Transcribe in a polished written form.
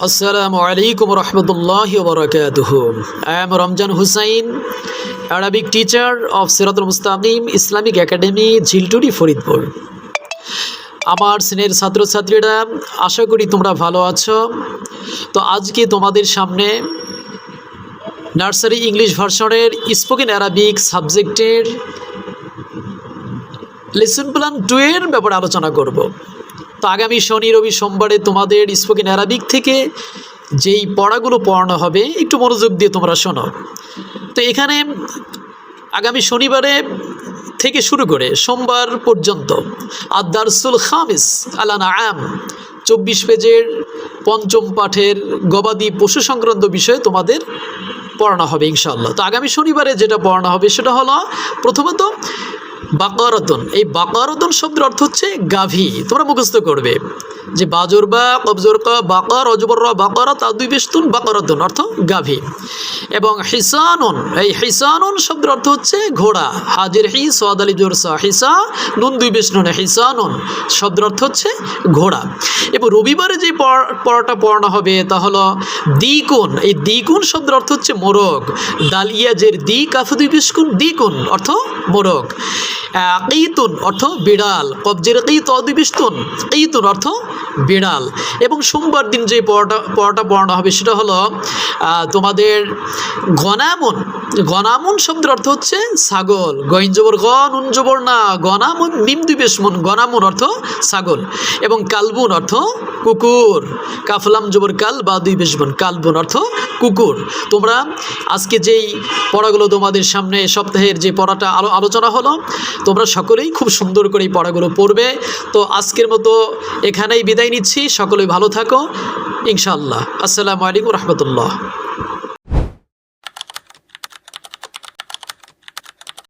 Assalamu alaikum warahmatullahi wabarakatuh. I am Ramjan Hussain, Arabic teacher of Siratul Mustaqim Islamic Academy, Jilturi, Faridpur. আমার স্নেহের ছাত্রছাত্রীরা, আশা করি তোমরা ভালো আছো। তো আজকে তোমাদের সামনে নার্সারি ইংলিশ ভার্সনের স্পোকেন অ্যারাবিক সাবজেক্টের লেসন প্ল্যান 2 এর ব্যাপারে আলোচনা করব। তো আগামী শনি রবি সোমবারে তোমাদের স্পোকেন অ্যারাবিক থেকে যেই পড়াগুলো পড়ানো হবে একটু মনোযোগ দিয়ে তোমরা শোনো। তো এখানে আগামী শনিবারে থেকে শুরু করে সোমবার পর্যন্ত আদ-দারসুল খামিস আল-আনআম 24 পেজের পঞ্চম পাঠের গবাদি পশু সংক্রান্ত বিষয়ে তোমাদের পড়ানো হবে ইনশাআল্লাহ। তো আগামী শনিবারে যেটা পড়ানো হবে সেটা হলো প্রথমত বাকারাতুন। এই বাকারাতুন শব্দের অর্থ হচ্ছে গাভী। তোমরা মুখস্থ করবে যে বাজর বা কবজর কা বাকার অজবর রা বাকারা তা দুই বেশতুন বাকারাতুন অর্থ গাভী। এবং হিসানুন, এই হিসানুন শব্দের অর্থ হচ্ছে ঘোড়া। হাজির হি সাদ আলি জোর সা হিসা নুন দুই বেশতুন হিসানুন শব্দের অর্থ হচ্ছে ঘোড়া। এবং রবিবারে যে পড়াটা পড়ানো হবে তা হলো দ্বিগুণ। এই দ্বিগুণ শব্দের অর্থ হচ্ছে মোরগ। দাল ইয়াজের দ্বি কাফ দুই বেশকুন দ্বিগুণ অর্থ মোরগ। ঈতুন অর্থ বিড়াল। কবজের ঈ ত দুই বেশতুন ঈতুন অর্থ বিড়াল। এবং সোমবার দিন যে পড়াটা পড়ানো হবে সেটা হলো তোমাদের গনামুন। গনামুন শব্দের অর্থ হচ্ছে ছাগল। গইন জবর গ নুন জবর না গনামুন মিম দুই বেশমুন গনামুন অর্থ ছাগল। এবং কালবুন অর্থ কুকুর। কাফলাম জবর কাল বা দুই বেশমুন কালবুন অর্থ কুকুর। তোমরা আজকে যেই পড়াগুলো তোমাদের সামনে সপ্তাহের যে পড়াটা আলোচনা হলো তোমরা সকলেই খুব সুন্দর করে এই পড়াগুলো পড়বে। তো আজকের মতো এখানেই বিদায় নিচ্ছি। সকলেই ভালো থাকো ইনশাআল্লাহ। আসসালামু আলাইকুম রহমতুল্লাহ।